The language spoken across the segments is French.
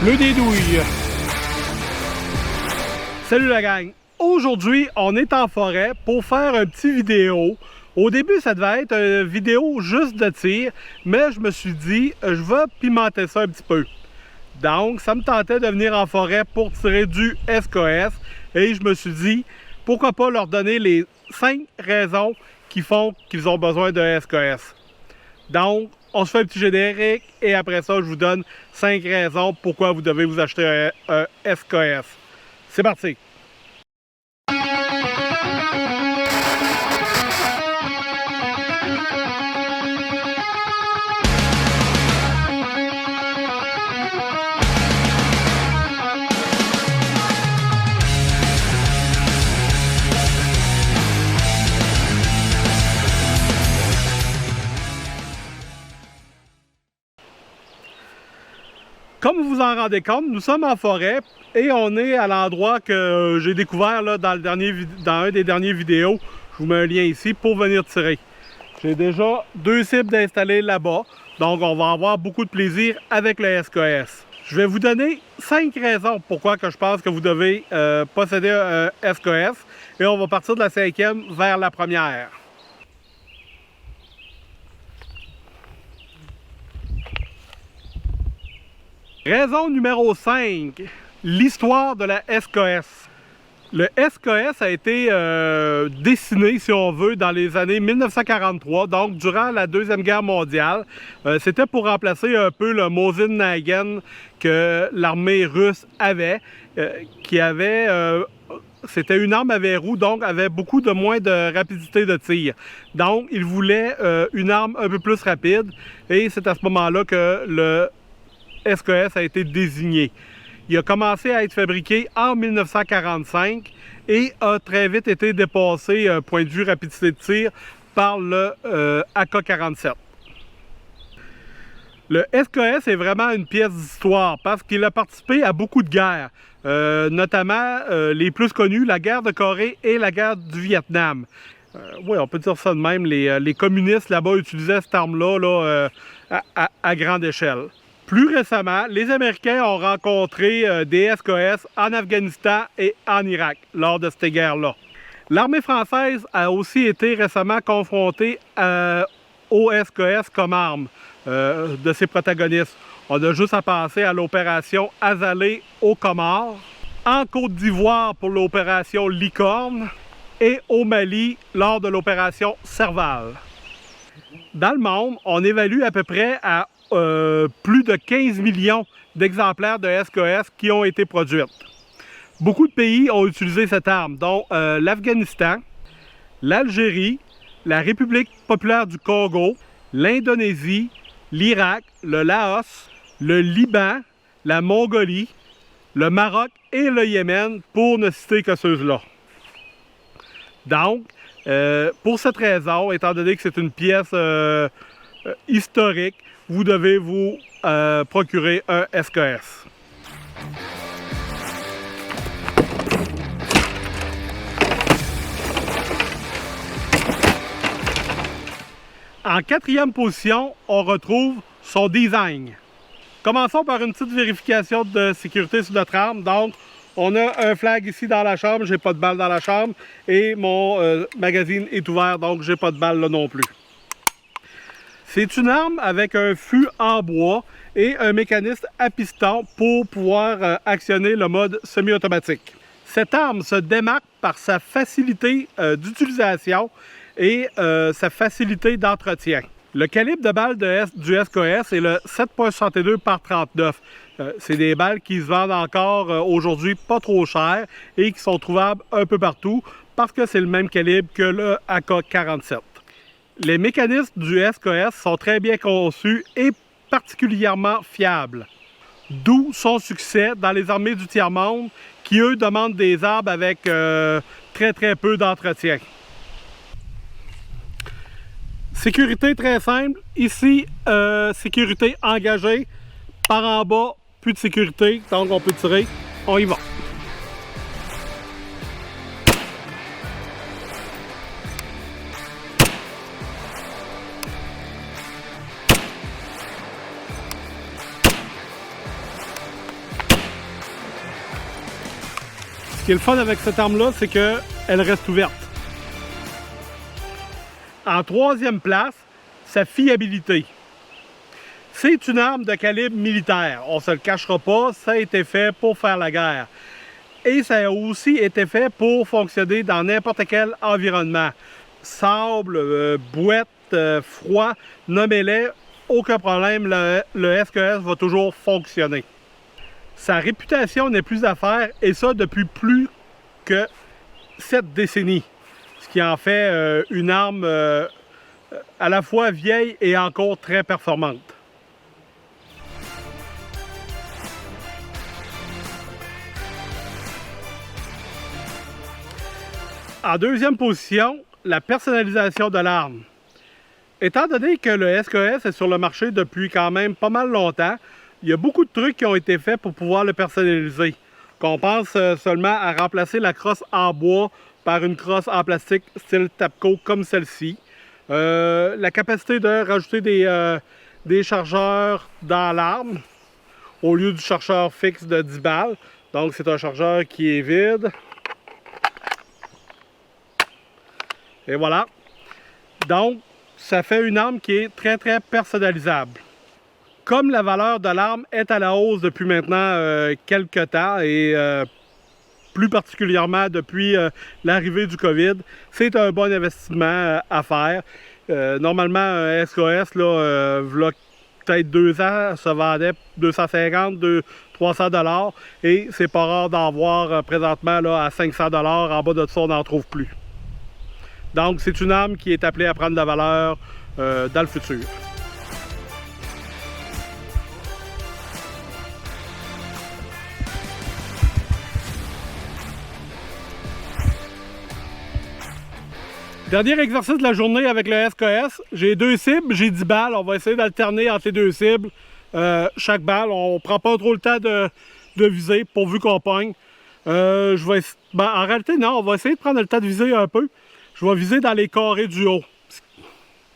Le dédouille. Salut la gang! Aujourd'hui, on est en forêt pour faire un petit vidéo. Au début, ça devait être une vidéo juste de tir, mais je me suis dit, je vais pimenter ça un petit peu. Donc, ça me tentait de venir en forêt pour tirer du SKS et je me suis dit, pourquoi pas leur donner les 5 raisons qui font qu'ils ont besoin de SKS. Donc, on se fait un petit générique et après ça, je vous donne 5 raisons pourquoi vous devez vous acheter un SKS. C'est parti! Comme vous vous en rendez compte, nous sommes en forêt et on est à l'endroit que j'ai découvert là, dans un des derniers vidéos. Je vous mets un lien ici pour venir tirer. J'ai déjà 2 cibles d'installer là-bas, donc on va avoir beaucoup de plaisir avec le SKS. Je vais vous donner 5 raisons pourquoi que je pense que vous devez posséder un SKS et on va partir de la 5e vers la première. Raison numéro 5, l'histoire de la SKS. Le SKS a été dessiné, si on veut, dans les années 1943, donc durant la Deuxième Guerre mondiale. C'était pour remplacer un peu le Mosin-Nagant que l'armée russe avait, c'était une arme à verrou, donc avait beaucoup de moins de rapidité de tir. Donc, il voulait une arme un peu plus rapide et c'est à ce moment-là que le SKS a été désigné. Il a commencé à être fabriqué en 1945 et a très vite été dépassé, point de vue rapidité de tir, par le AK-47. Le SKS est vraiment une pièce d'histoire parce qu'il a participé à beaucoup de guerres, notamment les plus connues, la guerre de Corée et la guerre du Vietnam. Oui, on peut dire ça de même, les communistes là-bas utilisaient cette arme-là à grande échelle. Plus récemment, les Américains ont rencontré des SKS en Afghanistan et en Irak lors de ces guerres-là. L'armée française a aussi été récemment confrontée au SKS comme arme de ses protagonistes. On a juste à penser à l'opération Azalée aux Comores, en Côte d'Ivoire pour l'opération Licorne et au Mali lors de l'opération Serval. Dans le monde, on évalue à peu près à plus de 15 millions d'exemplaires de SKS qui ont été produites. Beaucoup de pays ont utilisé cette arme, dont l'Afghanistan, l'Algérie, la République populaire du Congo, l'Indonésie, l'Irak, le Laos, le Liban, la Mongolie, le Maroc et le Yémen, pour ne citer que ceux-là. Donc, pour cette raison, étant donné que c'est une pièce historique, vous devez vous procurer un SKS. En 4e position, on retrouve son design. Commençons par une petite vérification de sécurité sur notre arme. Donc, on a un flag ici dans la chambre, j'ai pas de balle dans la chambre, et mon magazine est ouvert, donc j'ai pas de balle là non plus. C'est une arme avec un fût en bois et un mécanisme à piston pour pouvoir actionner le mode semi-automatique. Cette arme se démarque par sa facilité d'utilisation et sa facilité d'entretien. Le calibre de balle du SKS est le 7,62 par 39. C'est des balles qui se vendent encore aujourd'hui pas trop cher et qui sont trouvables un peu partout parce que c'est le même calibre que le AK-47. Les mécanismes du SKS sont très bien conçus et particulièrement fiables. D'où son succès dans les armées du tiers-monde qui, eux, demandent des armes avec très peu d'entretien. Sécurité très simple. Ici, sécurité engagée. Par en bas, plus de sécurité. Donc, on peut tirer. On y va. Ce qui est le fun avec cette arme-là, c'est qu'elle reste ouverte. En troisième place, sa fiabilité. C'est une arme de calibre militaire. On ne se le cachera pas, ça a été fait pour faire la guerre. Et ça a aussi été fait pour fonctionner dans n'importe quel environnement. Sable, boîte, froid, nommez-les, aucun problème, le SKS va toujours fonctionner. Sa réputation n'est plus à faire, et ça depuis plus que 7 décennies. Ce qui en fait une arme à la fois vieille et encore très performante. En deuxième position, la personnalisation de l'arme. Étant donné que le SKS est sur le marché depuis quand même pas mal longtemps, il y a beaucoup de trucs qui ont été faits pour pouvoir le personnaliser. Qu'on pense seulement à remplacer la crosse en bois par une crosse en plastique style Tapco comme celle-ci. La capacité de rajouter des chargeurs dans l'arme au lieu du chargeur fixe de 10 balles. Donc c'est un chargeur qui est vide. Et voilà. Donc, ça fait une arme qui est très très personnalisable. Comme la valeur de l'arme est à la hausse depuis maintenant quelques temps et plus particulièrement depuis l'arrivée du COVID, c'est un bon investissement à faire. Normalement, un SKS, là, peut-être 2 ans, ça vendait 250, 300 $ et c'est pas rare d'en voir présentement là, à 500 $. En bas de ça, on n'en trouve plus. Donc, c'est une arme qui est appelée à prendre de la valeur dans le futur. Dernier exercice de la journée avec le SKS. J'ai 2 cibles, j'ai 10 balles. On va essayer d'alterner entre les 2 cibles. Chaque balle, on ne prend pas trop le temps de viser pourvu qu'on pogne. En réalité, non, on va essayer de prendre le temps de viser un peu. Je vais viser dans les carrés du haut.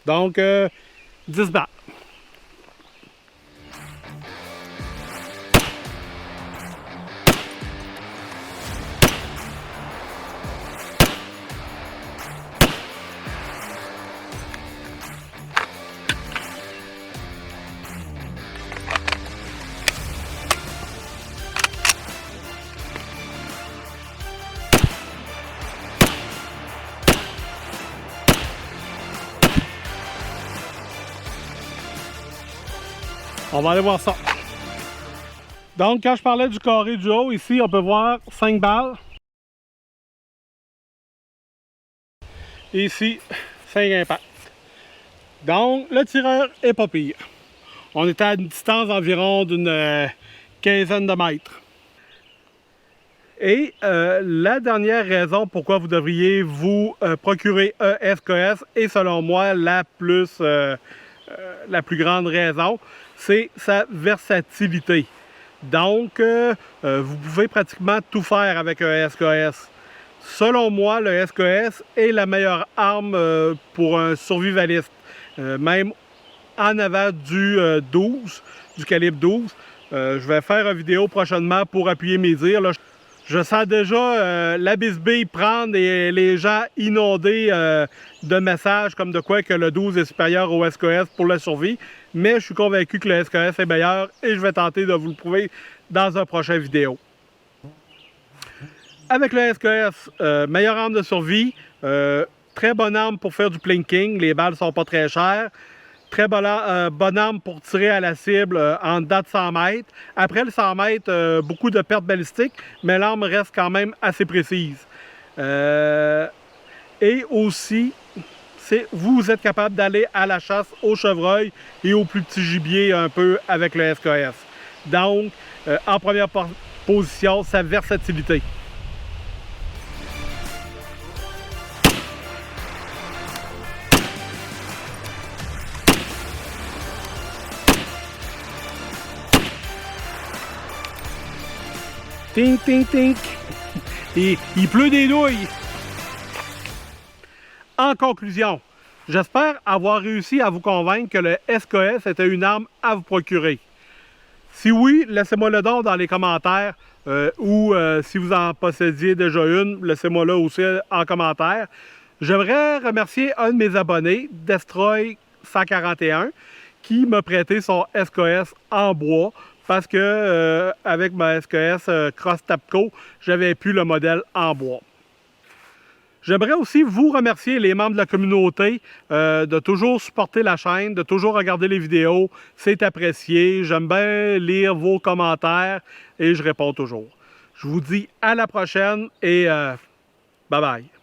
Donc, 10 balles. On va aller voir ça. Donc, quand je parlais du carré du haut, ici, on peut voir 5 balles. Et ici, 5 impacts. Donc, le tireur est pas pire. On est à une distance d'environ d'une quinzaine de mètres. Et la dernière raison pourquoi vous devriez vous procurer un SKS, et selon moi, la plus grande raison, c'est sa versatilité. Donc, vous pouvez pratiquement tout faire avec un SKS. Selon moi, le SKS est la meilleure arme pour un survivaliste. Même en avant du 12, du calibre 12. Je vais faire une vidéo prochainement pour appuyer mes dires. Là, je sens déjà la bisbille prendre et les gens inondés de messages comme de quoi que le 12 est supérieur au SKS pour la survie. Mais je suis convaincu que le SKS est meilleur et je vais tenter de vous le prouver dans un prochain vidéo. Avec le SKS, meilleure arme de survie, très bonne arme pour faire du plinking, les balles sont pas très chères. Très bonne arme pour tirer à la cible en dedans de 100 mètres. Après le 100 mètres, beaucoup de pertes balistiques, mais l'arme reste quand même assez précise. Et aussi, vous êtes capable d'aller à la chasse au chevreuil et au plus petit gibier un peu avec le SKS. Donc, en première position, sa versatilité. Tink, tink, tink. Et il pleut des nouilles. En conclusion, j'espère avoir réussi à vous convaincre que le SKS était une arme à vous procurer. Si oui, laissez-moi le don dans les commentaires ou si vous en possédiez déjà une, laissez-moi là aussi en commentaire. J'aimerais remercier un de mes abonnés, Destroy141, qui m'a prêté son SKS en bois parce que avec ma SKS Cross Tapco, j'avais plus le modèle en bois. J'aimerais aussi vous remercier, les membres de la communauté, de toujours supporter la chaîne, de toujours regarder les vidéos. C'est apprécié. J'aime bien lire vos commentaires et je réponds toujours. Je vous dis à la prochaine et bye bye.